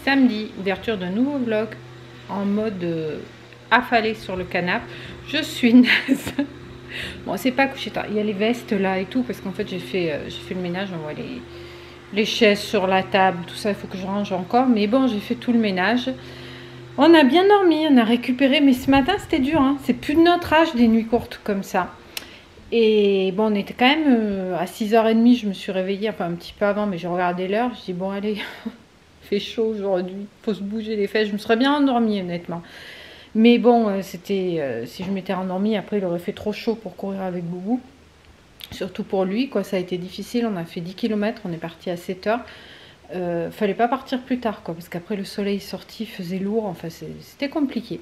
Samedi, ouverture d'un nouveau vlog en mode affalée sur le canapé. Je suis naze. Bon, c'est pas couché tard. Il y a les vestes là et tout parce qu'en fait j'ai fait le ménage. On voit les chaises sur la table, tout ça. Il faut que je range encore. Mais bon, j'ai fait tout le ménage. On a bien dormi, on a récupéré. Mais ce matin c'était dur. Hein. C'est plus de notre âge des nuits courtes comme ça. Et bon, on était quand même à 6h30. Je me suis réveillée, enfin un petit peu avant, mais j'ai regardé l'heure. Je dis bon allez. Fait chaud aujourd'hui, faut se bouger les fesses. Je me serais bien endormie honnêtement, mais bon, c'était si je m'étais endormie après il aurait fait trop chaud pour courir avec Boubou, surtout pour lui quoi. Ça a été difficile, on a fait 10 km, on est parti à 7h. Fallait pas partir plus tard quoi, parce qu'après le soleil sorti faisait lourd, enfin c'était compliqué.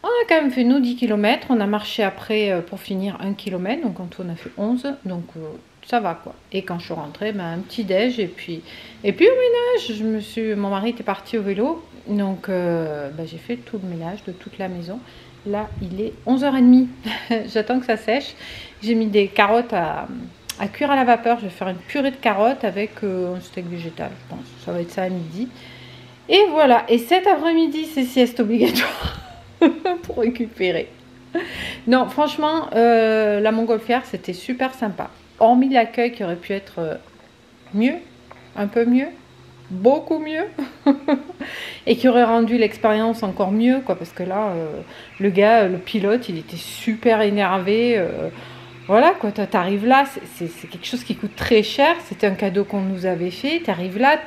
On a quand même fait nos 10 km, on a marché après pour finir 1 km, donc en tout on a fait 11, donc ça va quoi. Et quand je suis rentrée, ben, un petit déj et puis au ménage, mon mari était parti au vélo, donc ben, j'ai fait tout le ménage de toute la maison. Là il est 11h30, j'attends que ça sèche. J'ai mis des carottes à cuire à la vapeur, je vais faire une purée de carottes avec un steak végétal, je pense, ça va être ça à midi. Et voilà, et cet après-midi c'est sieste obligatoire pour récupérer. Non franchement, la montgolfière c'était super sympa. Hormis l'accueil qui aurait pu être mieux, un peu mieux, beaucoup mieux, et qui aurait rendu l'expérience encore mieux, quoi, parce que là, le gars, le pilote, il était super énervé. Voilà, quoi, t'arrives là, c'est quelque chose qui coûte très cher, c'était un cadeau qu'on nous avait fait, t'arrives là,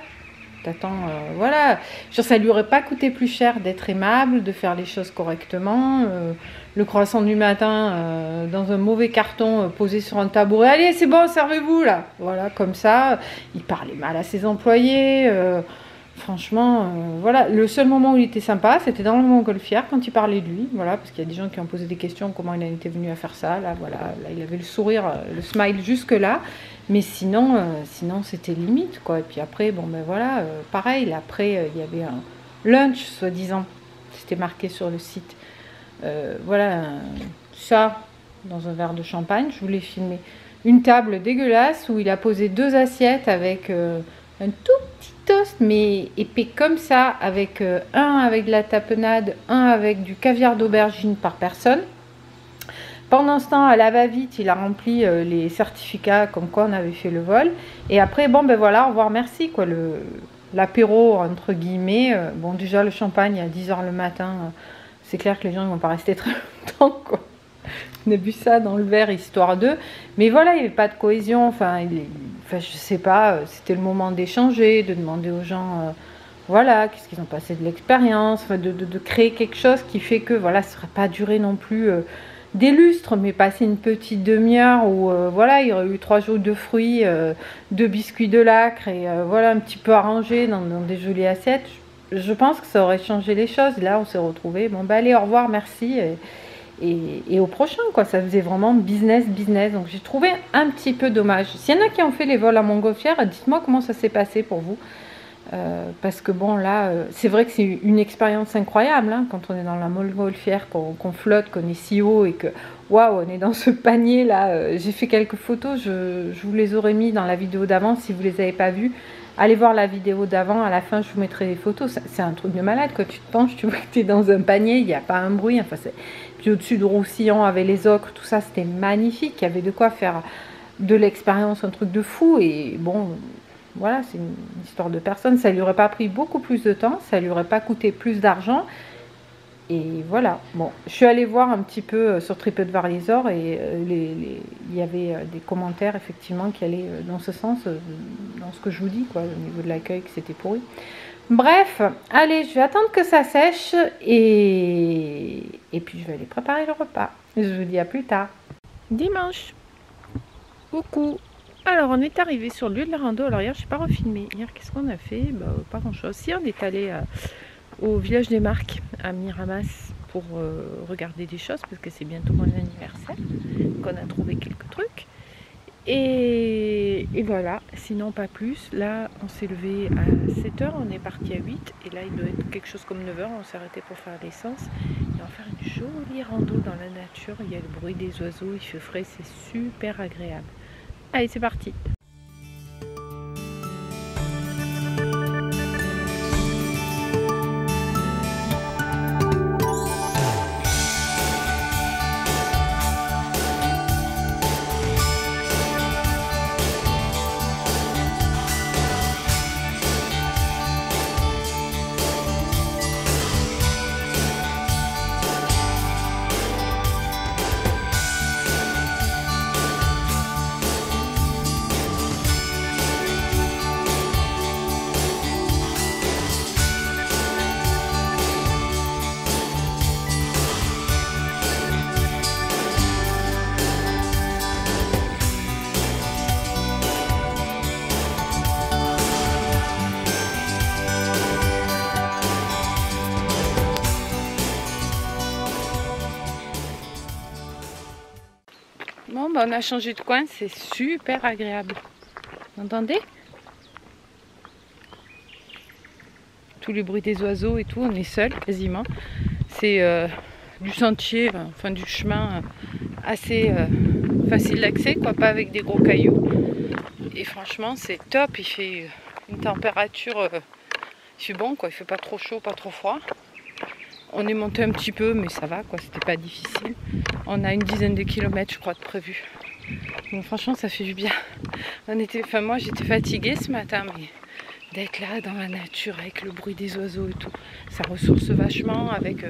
t'attends, voilà. Genre, ça lui aurait pas coûté plus cher d'être aimable, de faire les choses correctement. Le croissant du matin dans un mauvais carton posé sur un tabouret. Allez, c'est bon, servez-vous là. Voilà, comme ça. Il parlait mal à ses employés. Franchement, voilà. Le seul moment où il était sympa, c'était dans le montgolfière quand il parlait de lui. Voilà, parce qu'il y a des gens qui ont posé des questions, comment il en était venu à faire ça. Là, voilà, là, il avait le sourire, le smile jusque là. Mais sinon, c'était limite, quoi. Et puis après, bon, ben voilà, pareil. Après, il y avait un lunch, soi-disant. C'était marqué sur le site. Voilà, ça, dans un verre de champagne. Je voulais filmer une table dégueulasse où il a posé 2 assiettes avec un tout petit toast, mais épais comme ça, avec un avec de la tapenade, un avec du caviar d'aubergine par personne. Pendant ce temps, à la va-vite, il a rempli les certificats comme quoi on avait fait le vol. Et après, bon, ben voilà, au revoir, merci, quoi, l'apéro, entre guillemets. Bon, déjà, le champagne à 10h le matin, c'est clair que les gens ne vont pas rester très longtemps, quoi. On a bu ça dans le verre, histoire d'eux. Mais voilà, il n'y avait pas de cohésion. Enfin, je sais pas, c'était le moment d'échanger, de demander aux gens... voilà, qu'est-ce qu'ils ont passé de l'expérience, de créer quelque chose qui fait que, voilà, ça ne serait pas duré non plus... des lustres, mais passer une petite demi-heure où voilà, il y aurait eu 3 jours de fruits, 2 biscuits de lacre et voilà, un petit peu arrangé dans des jolies assiettes. Je pense que ça aurait changé les choses. Là, on s'est retrouvés. Bon, bah allez, au revoir, merci. Et au prochain, quoi. Ça faisait vraiment business. Donc, j'ai trouvé un petit peu dommage. S'il y en a qui ont fait les vols à montgolfière, dites-moi comment ça s'est passé pour vous. Parce que bon là c'est vrai que c'est une expérience incroyable hein, quand on est dans la montgolfière, qu'on flotte, qu'on est si haut et que waouh, on est dans ce panier là. J'ai fait quelques photos, je vous les aurais mis dans la vidéo d'avant si vous les avez pas vues. Allez voir la vidéo d'avant, à la fin je vous mettrai les photos. C'est un truc de malade, quand tu te penches, tu vois que tu es dans un panier, il n'y a pas un bruit. Enfin, puis au-dessus de Roussillon avec les ocres, tout ça, c'était magnifique. Il y avait de quoi faire de l'expérience, un truc de fou. Et bon, voilà, c'est une histoire de personne. Ça lui aurait pas pris beaucoup plus de temps, ça lui aurait pas coûté plus d'argent. Et voilà, bon, je suis allée voir un petit peu sur TripAdvisor et il y avait des commentaires effectivement qui allaient dans ce sens, dans ce que je vous dis, quoi, au niveau de l'accueil, que c'était pourri. Bref, allez, je vais attendre que ça sèche et puis je vais aller préparer le repas. Je vous dis à plus tard. Dimanche. Coucou. Alors, on est arrivé sur le lieu de la rando. Alors, hier, je n'ai pas refilmé. Hier, qu'est-ce qu'on a fait? Bah, pas grand-chose. Si, on est allé au village des Marques, à Miramas, pour regarder des choses, parce que c'est bientôt mon anniversaire, qu'on a trouvé quelques trucs. Et voilà, sinon pas plus. Là, on s'est levé à 7h, on est parti à 8. Et là, il doit être quelque chose comme 9h. On s'est arrêté pour faire l'essence. Et en faire une jolie rando dans la nature. Il y a le bruit des oiseaux, il fait frais, c'est super agréable. Allez, c'est parti! Bon, bah on a changé de coin, c'est super agréable. Vous entendez? Tous les bruits des oiseaux et tout, on est seul quasiment. C'est du sentier, enfin du chemin assez facile d'accès, quoi, pas avec des gros cailloux. Et franchement, c'est top, il fait une température, il fait bon, quoi, il fait pas trop chaud, pas trop froid. On est monté un petit peu, mais ça va, quoi, c'était pas difficile. On a une dizaine de kilomètres, je crois, de prévu. Donc franchement, ça fait du bien. Moi, j'étais fatiguée ce matin, mais d'être là dans la nature avec le bruit des oiseaux et tout, ça ressource vachement avec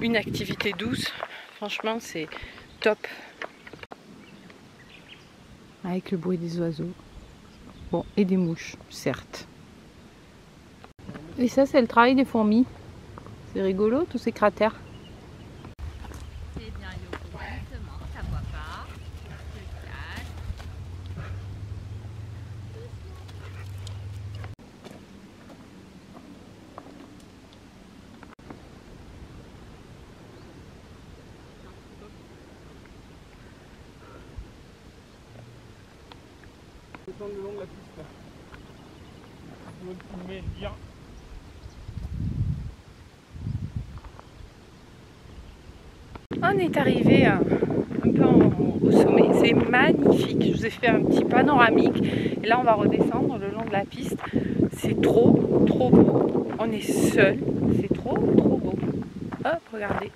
une activité douce. Franchement, c'est top. Avec le bruit des oiseaux. Bon, et des mouches, certes. Et ça, c'est le travail des fourmis. C'est rigolo, tous ces cratères. C'est bien, Yoko, doucement, ça voit pas. Se calme. Descendre le long de la piste là. On va te filmer bien. On est arrivé un peu au sommet, c'est magnifique. Je vous ai fait un petit panoramique et là on va redescendre le long de la piste. C'est trop beau. On est seul, c'est trop beau. Hop, regardez.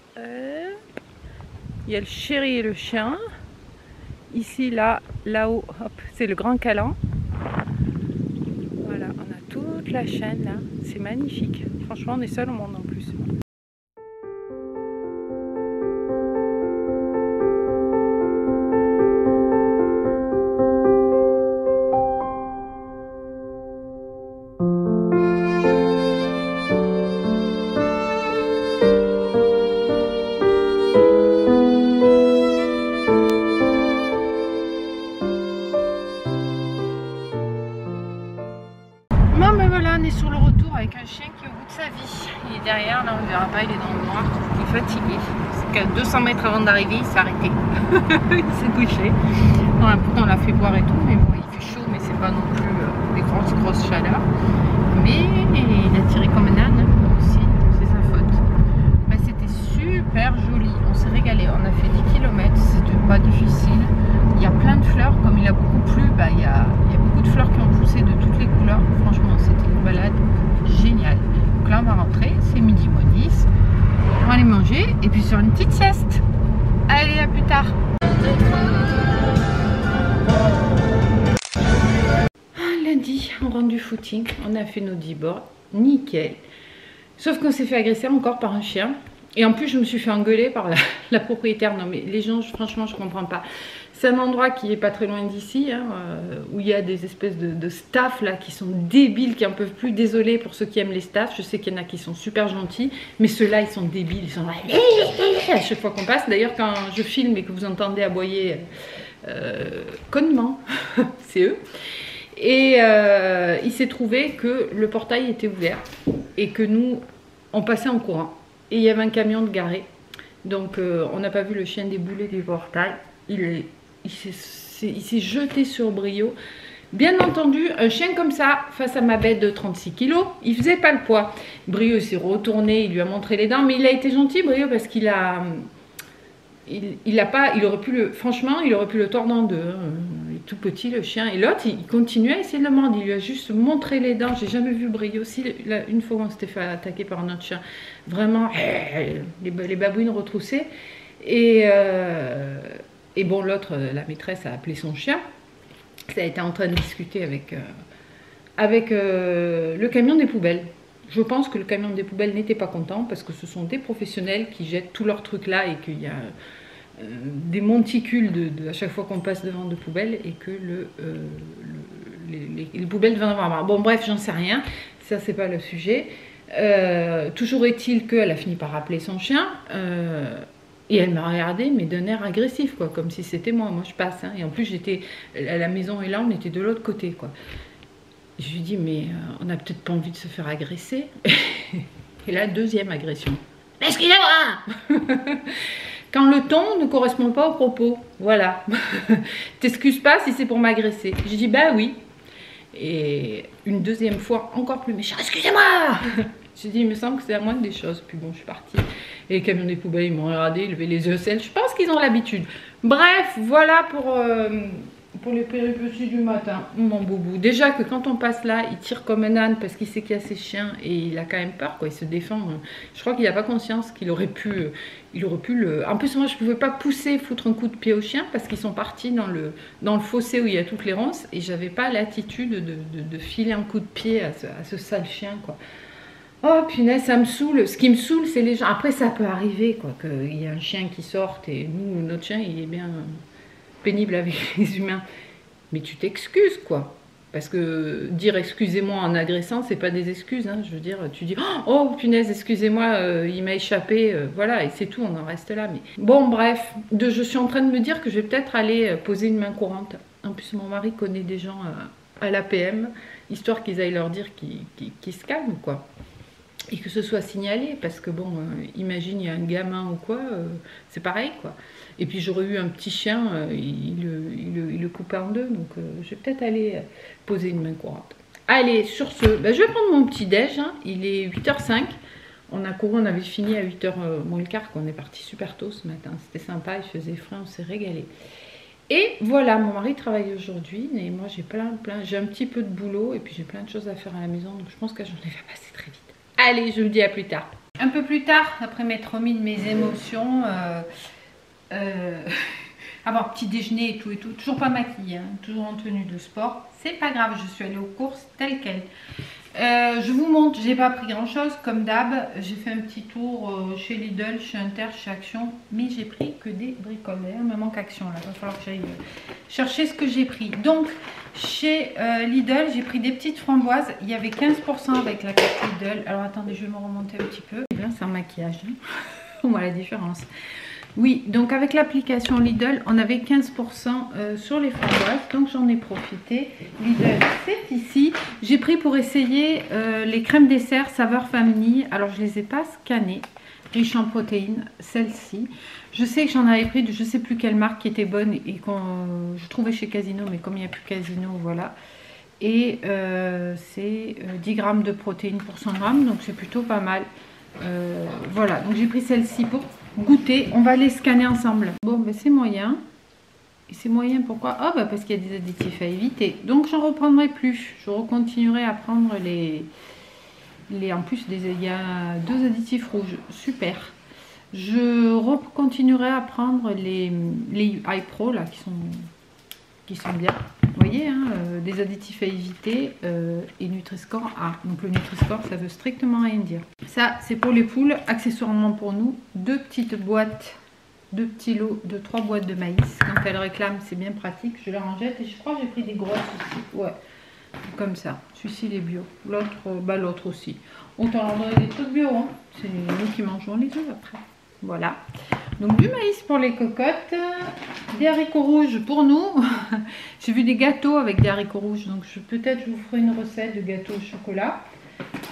Il y a le chéri et le chien. Ici, là-haut, hop, c'est le Grand Calan. Voilà, on a toute la chaîne là. C'est magnifique. Franchement, on est seul au monde en plus. Bon ben voilà, on est sur le retour avec un chien qui est au bout de sa vie. Il est derrière, là on ne verra pas, il est dans le noir, il est fatigué. C'est qu'à 200 mètres avant d'arriver, il s'est arrêté. Il s'est couché. Pourtant on l'a fait boire et tout, mais bon, il fait chaud, mais c'est pas non plus des grosses chaleurs. Mais il a tiré comme un âne aussi, c'est sa faute. Ben, c'était super joli, on s'est régalé, on a fait 10 km, c'était pas difficile. Il y a plein de fleurs, comme il a beaucoup plu, ben, il y a beaucoup de fleurs qui ont poussé de toutes les couleurs. Franchement, c'était une balade géniale. Donc là, on va rentrer, c'est midi moins 10. On va aller manger et puis sur une petite sieste. Allez, à plus tard. Lundi, on rentre du footing. On a fait nos 10 bords. Nickel. Sauf qu'on s'est fait agresser encore par un chien. Et en plus, je me suis fait engueuler par la propriétaire. Non, mais les gens, franchement, je comprends pas. C'est un endroit qui est pas très loin d'ici, hein, où il y a des espèces de staff là qui sont débiles, qui en peuvent plus. Désolée pour ceux qui aiment les staffs. Je sais qu'il y en a qui sont super gentils, mais ceux-là, ils sont débiles. Ils sont là à chaque fois qu'on passe. D'ailleurs, quand je filme et que vous entendez aboyer connement, c'est eux. Et il s'est trouvé que le portail était ouvert et que nous, on passait en courant. Et il y avait un camion de garé. Donc, on n'a pas vu le chien débouler du portail. Il s'est jeté sur Brio. Bien entendu, un chien comme ça, face à ma bête de 36 kg, il faisait pas le poids. Brio s'est retourné, il lui a montré les dents, mais il a été gentil, Brio, parce qu'il a... Il a pas, il aurait pu le, franchement, il aurait pu le tordre en deux. Il est tout petit le chien. Et l'autre, il continuait à essayer de le mordre. Il lui a juste montré les dents. J'ai jamais vu Brio aussi. Une fois, on s'était fait attaquer par un autre chien. Vraiment, les babouines retroussées. Et bon, l'autre, la maîtresse a appelé son chien. Ça a été en train de discuter avec le camion des poubelles. Je pense que le camion des poubelles n'était pas content parce que ce sont des professionnels qui jettent tous leurs trucs là et qu'il y a des monticules à chaque fois qu'on passe devant de poubelles et que les poubelles devaient en avoir marre. Bon bref, j'en sais rien, ça c'est pas le sujet. Toujours est-il qu'elle a fini par appeler son chien et elle m'a regardé mais d'un air agressif quoi, comme si c'était moi je passe. Hein. Et en plus j'étais, la maison et là on était de l'autre côté quoi. Je lui dis, mais on n'a peut-être pas envie de se faire agresser. Et là, deuxième agression. Excusez-moi. Quand le ton ne correspond pas au propos. Voilà. T'excuses pas si c'est pour m'agresser. Je dis, bah oui. Et une deuxième fois, encore plus méchant. Excusez-moi. J'ai dit, il me semble que c'est la moindre des choses. Puis bon, je suis partie. Et les camions des poubelles, ils m'ont regardé, ils levaient les yeux au ciel. Je pense qu'ils ont l'habitude. Bref, voilà pour les péripéties du matin, mon boubou. Déjà que quand on passe là, il tire comme un âne parce qu'il sait qu'il y a ses chiens et il a quand même peur, quoi. Il se défend. Je crois qu'il n'a pas conscience qu'il aurait pu, le... En plus, moi, je ne pouvais pas pousser, foutre un coup de pied au chien parce qu'ils sont partis dans le fossé où il y a toutes les ronces et j'avais pas l'attitude de filer un coup de pied à ce sale chien, quoi. Oh punaise, ça me saoule. Ce qui me saoule, c'est les gens. Après, ça peut arriver, quoi, qu'il y ait un chien qui sorte et nous, notre chien, il est bien pénible avec les humains. Mais tu t'excuses, quoi. Parce que dire excusez-moi en agressant, c'est pas des excuses. Hein. Je veux dire, tu dis oh punaise, excusez-moi, il m'a échappé. Voilà, et c'est tout, on en reste là. Mais bon, bref, je suis en train de me dire que je vais peut-être aller poser une main courante. En plus, mon mari connaît des gens à l'APM, histoire qu'ils aillent leur dire qu'ils se calment, quoi. Et que ce soit signalé, parce que bon, imagine, il y a un gamin ou quoi, c'est pareil, quoi. Et puis j'aurais eu un petit chien, il le coupait en deux, donc je vais peut-être aller poser une main courante. Allez, sur ce, je vais prendre mon petit déj, hein. Il est 8h05, on a couru, on avait fini à 8h moins le quart, on est parti super tôt ce matin, c'était sympa, il faisait frais, on s'est régalé. Et voilà, mon mari travaille aujourd'hui, et moi j'ai j'ai un petit peu de boulot, et puis j'ai plein de choses à faire à la maison, donc je pense que j'en ai fait passer très vite. Allez, je vous dis à plus tard. Un peu plus tard, après m'être remis de mes émotions, avoir petit déjeuner et tout, toujours pas maquillée, hein, toujours en tenue de sport, c'est pas grave, je suis allée aux courses telles quelles. Je vous montre, j'ai pas pris grand chose comme d'hab, j'ai fait un petit tour chez Lidl, chez Inter, chez Action, mais j'ai pris que des bricoles. D'ailleurs, il me manque Action là, il va falloir que j'aille chercher ce que j'ai pris. Donc chez Lidl, j'ai pris des petites framboises, il y avait 15% avec la carte Lidl. Alors attendez, je vais me remonter un petit peu. Bien, c'est un maquillage, hein. On voit la différence. Oui, donc avec l'application Lidl, on avait 15% sur les framboises, donc j'en ai profité. Lidl, c'est ici. J'ai pris pour essayer les crèmes dessert saveur vanille. Alors, je ne les ai pas scannées, riches en protéines, celle-ci. Je sais que j'en avais pris de je ne sais plus quelle marque qui était bonne et je trouvais chez Casino, mais comme il n'y a plus Casino, voilà. Et c'est 10 grammes de protéines pour 100 grammes, donc c'est plutôt pas mal. Voilà, donc j'ai pris celle-ci pour goûter. On va les scanner ensemble. Bon, ben c'est moyen. Et c'est moyen pourquoi? Ah, bah parce qu'il y a des additifs à éviter. Donc j'en reprendrai plus. Je recontinuerai à prendre les en plus, il y a 2 additifs rouges. Super. Je recontinuerai à prendre les iPro là qui sont bien. Vous voyez, hein, des additifs à éviter et Nutri-Score A. Donc le Nutri-Score, ça veut strictement rien dire. Ça, c'est pour les poules. Accessoirement pour nous, 2 petites boîtes, 2 petits lots de 3 boîtes de maïs. Quand elles réclament, c'est bien pratique. Je leur en jette et je crois que j'ai pris des grosses aussi. Ouais, comme ça. Celui-ci, il est bio. L'autre aussi. Autant leur donner des trucs bio. Hein. C'est nous qui mangeons les œufs après. Voilà. Donc du maïs pour les cocottes, des haricots rouges pour nous. J'ai vu des gâteaux avec des haricots rouges, donc peut-être je vous ferai une recette de gâteau au chocolat.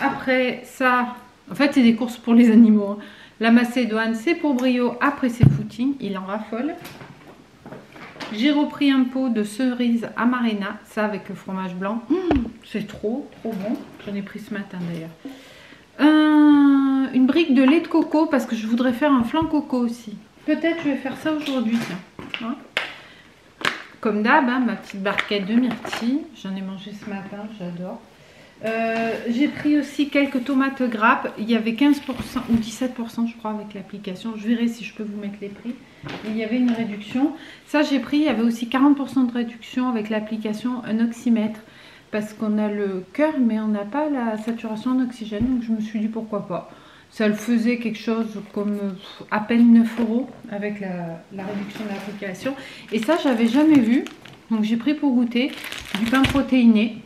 Après ça, en fait c'est des courses pour les animaux. Hein. La Macédoine c'est pour Brio, après ses footings, il en raffole. J'ai repris un pot de cerises amarena, ça avec le fromage blanc. C'est trop bon. J'en ai pris ce matin d'ailleurs. Une brique de lait de coco parce que je voudrais faire un flan coco aussi. Peut-être je vais faire ça aujourd'hui, tiens. Hein, comme d'hab, hein, ma petite barquette de myrtille. J'en ai mangé ce matin, j'adore. J'ai pris aussi quelques tomates grappes. Il y avait 15% ou 17% je crois avec l'application. Je verrai si je peux vous mettre les prix. Il y avait une réduction. Ça j'ai pris, il y avait aussi 40% de réduction avec l'application un oxymètre. Parce qu'on a le cœur mais on n'a pas la saturation en oxygène. Donc je me suis dit pourquoi pas. Ça le faisait quelque chose comme à peine 9 € avec la réduction de l'application. Et ça j'avais jamais vu. Donc j'ai pris pour goûter du pain protéiné.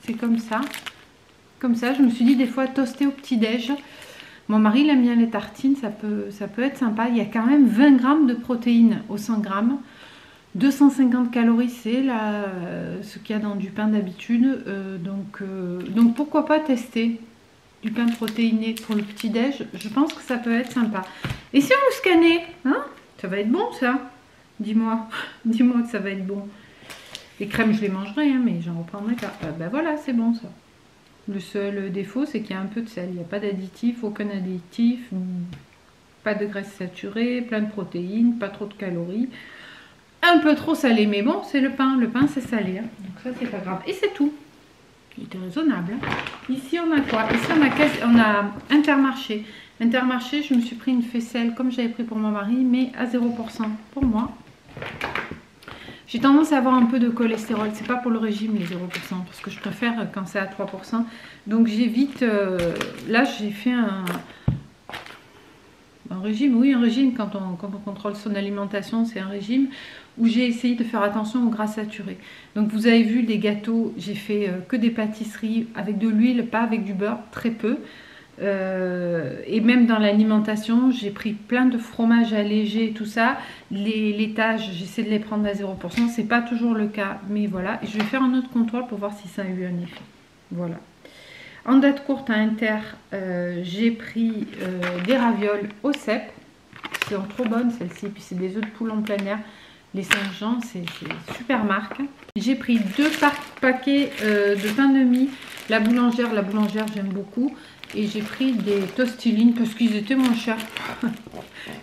C'est comme ça. Comme ça, je me suis dit des fois toaster au petit-déj. Mon mari il aime bien les tartines, ça peut être sympa. Il y a quand même 20 grammes de protéines au 100 grammes. 250 calories, c'est ce qu'il y a dans du pain d'habitude. Donc pourquoi pas tester du pain protéiné pour le petit-déj. Je pense que ça peut être sympa. Et si on le scannait, hein, ça va être bon ça. Dis-moi que ça va être bon. Les crèmes, je les mangerai, hein, mais j'en reprendrai pas. Ben voilà, c'est bon ça. Le seul défaut, c'est qu'il y a un peu de sel. Il n'y a pas d'additif, aucun additif, pas de graisse saturée, plein de protéines, pas trop de calories. Un peu trop salé, mais bon, c'est le pain. Le pain, c'est salé. Hein. Donc ça, c'est pas grave. Et c'est tout. Il était raisonnable. Hein. Ici, on a quoi? Ici, on a Intermarché. Intermarché, je me suis pris une faisselle comme j'avais pris pour mon mari, mais à 0% pour moi. J'ai tendance à avoir un peu de cholestérol. C'est pas pour le régime les 0%, parce que je préfère quand c'est à 3%. Donc j'évite. Là, j'ai fait un régime. Oui, un régime quand on contrôle son alimentation, c'est un régime où j'ai essayé de faire attention aux gras saturés. Donc vous avez vu les gâteaux, j'ai fait que des pâtisseries avec de l'huile, pas avec du beurre, très peu. Et même dans l'alimentation, j'ai pris plein de fromages allégés et tout ça. Les laitages, j'essaie de les prendre à 0%. C'est pas toujours le cas, mais voilà. Et je vais faire un autre contrôle pour voir si ça a eu un effet. Voilà. En date courte à Inter, j'ai pris des ravioles au cèpe. Elles sont trop bonnes celles-ci. Puis c'est des œufs de poule en plein air. Les Saint-Jean, c'est super marque. J'ai pris 2 paquets de pain de mie. La boulangère j'aime beaucoup. Et j'ai pris des tostilines parce qu'ils étaient moins chers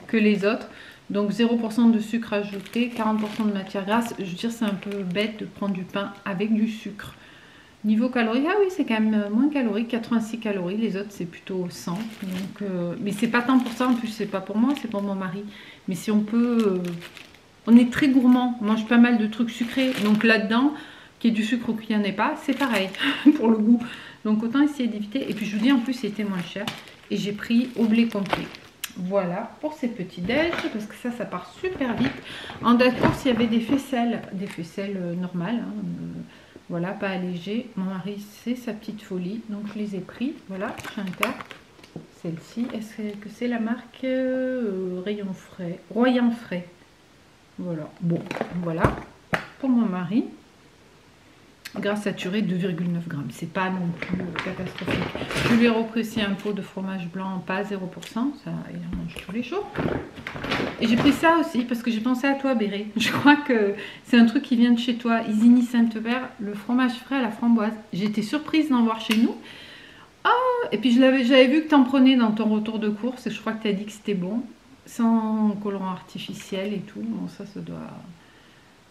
que les autres. Donc 0% de sucre ajouté, 40% de matière grasse. Je veux dire, c'est un peu bête de prendre du pain avec du sucre. Niveau calories, ah oui, c'est quand même moins calorique, 86 calories. Les autres, c'est plutôt 100. Donc, mais c'est pas tant pour ça, en plus, c'est pas pour moi, c'est pour mon mari. Mais si on peut... on est très gourmand, on mange pas mal de trucs sucrés. Donc là-dedans, qu'il y ait du sucre ou qu'il n'y en ait pas, c'est pareil pour le goût. Donc autant essayer d'éviter. Et puis je vous dis, en plus, c'était moins cher. Et j'ai pris au blé complet. Voilà pour ces petits déj, parce que ça part super vite. En date course, il y avait des faisselles normales. Hein, voilà, pas allégées. Mon mari, c'est sa petite folie. Donc je les ai pris. Voilà, chez Inter. Celle-ci, est-ce que c'est la marque Rayon Frais, Royan Frais. Voilà, bon, voilà. Pour mon mari. Gras saturé 2,9 grammes, c'est pas non plus catastrophique. Je lui ai repris aussi un pot de fromage blanc, pas 0%, ça il en mange tous les jours. Et j'ai pris ça aussi parce que j'ai pensé à toi, Béré. Je crois que c'est un truc qui vient de chez toi, Isigny Saint-Hubert, le fromage frais à la framboise. J'étais surprise d'en voir chez nous. Oh, et puis j'avais vu que tu en prenais dans ton retour de course et je crois que tu as dit que c'était bon, sans colorant artificiel et tout. Bon, ça doit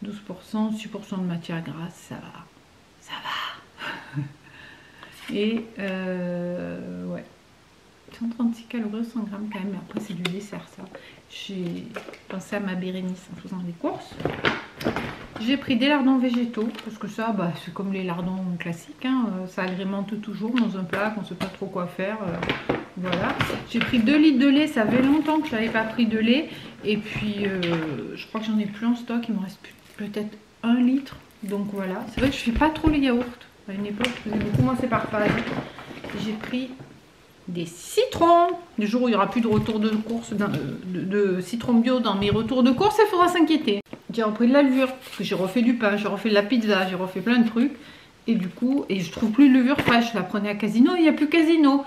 12%, 6% de matière grasse, ça va. Ça va. Et ouais. 136 calories, 100 grammes quand même. Mais après, c'est du dessert, ça. J'ai pensé à ma Bérénice en faisant les courses. J'ai pris des lardons végétaux. Parce que ça, bah, c'est comme les lardons classiques. Hein, ça agrémente toujours dans un plat qu'on ne sait pas trop quoi faire. Voilà. J'ai pris 2 litres de lait. Ça fait longtemps que je n'avais pas pris de lait. Et puis, je crois que j'en ai plus en stock. Il me reste peut-être 1 litre. Donc voilà, c'est vrai que je fais pas trop les yaourts. À une époque, je faisais beaucoup moins c'est par phase. J'ai pris des citrons. Le jour où il n'y aura plus de retour de course, de citron bio dans mes retours de course, il faudra s'inquiéter. J'ai repris de la levure, parce que j'ai refait du pain, j'ai refait de la pizza, j'ai refait plein de trucs. Et du coup, je trouve plus de levure fraîche. Je la prenais à Casino, il n'y a plus Casino.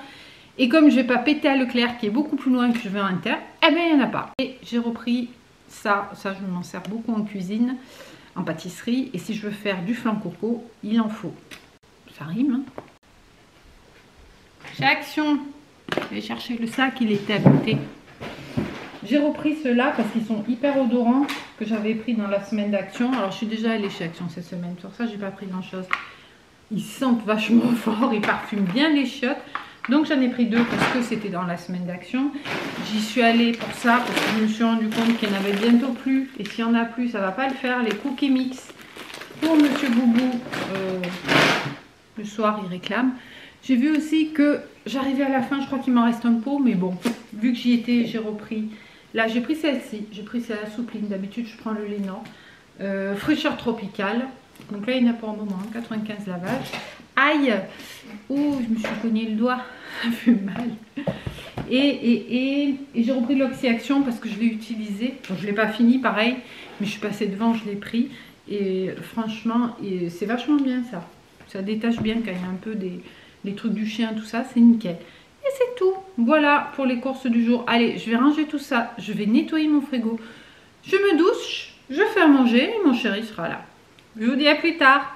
Et comme je vais pas péter à Leclerc, qui est beaucoup plus loin que je vais à Inter, eh bien il n'y en a pas. Et j'ai repris ça je m'en sers beaucoup en cuisine. en pâtisserie. Et si je veux faire du flan coco, il en faut. Ça rime, hein. Chez Action, je vais chercher le sac, il était à côté. J'ai repris ceux-là parce qu'ils sont hyper odorants, que j'avais pris dans la semaine d'Action. Alors je suis déjà allée chez Action cette semaine, sur ça j'ai pas pris grand chose. Ils sentent vachement fort, ils parfument bien les chiottes. Donc j'en ai pris 2 parce que c'était dans la semaine d'Action. J'y suis allée pour ça parce que je me suis rendu compte qu'il n'y en avait bientôt plus. Et s'il n'y en a plus, ça va pas le faire. Les cookies mix pour Monsieur Boubou, le soir il réclame. J'ai vu aussi que j'arrivais à la fin, je crois qu'il m'en reste un pot, mais bon, vu que j'y étais, j'ai repris. Là, j'ai pris celle-ci, j'ai pris celle-là soupline. D'habitude, je prends le Lénan. Fraîcheur tropicale. Donc là, il n'y en a pas en moment, 95 lavages. Aïe! Oh, je me suis cogné le doigt, ça fait mal. Et j'ai repris l'Oxy Action parce que je l'ai utilisé. Bon, je ne l'ai pas fini, pareil, mais je suis passée devant, je l'ai pris. Et franchement, c'est vachement bien ça. Ça détache bien quand il y a un peu les trucs du chien, tout ça, c'est nickel. Et c'est tout. Voilà pour les courses du jour. Allez, je vais ranger tout ça. Je vais nettoyer mon frigo. Je me douche, je fais à manger et mon chéri sera là. Je vous dis à plus tard.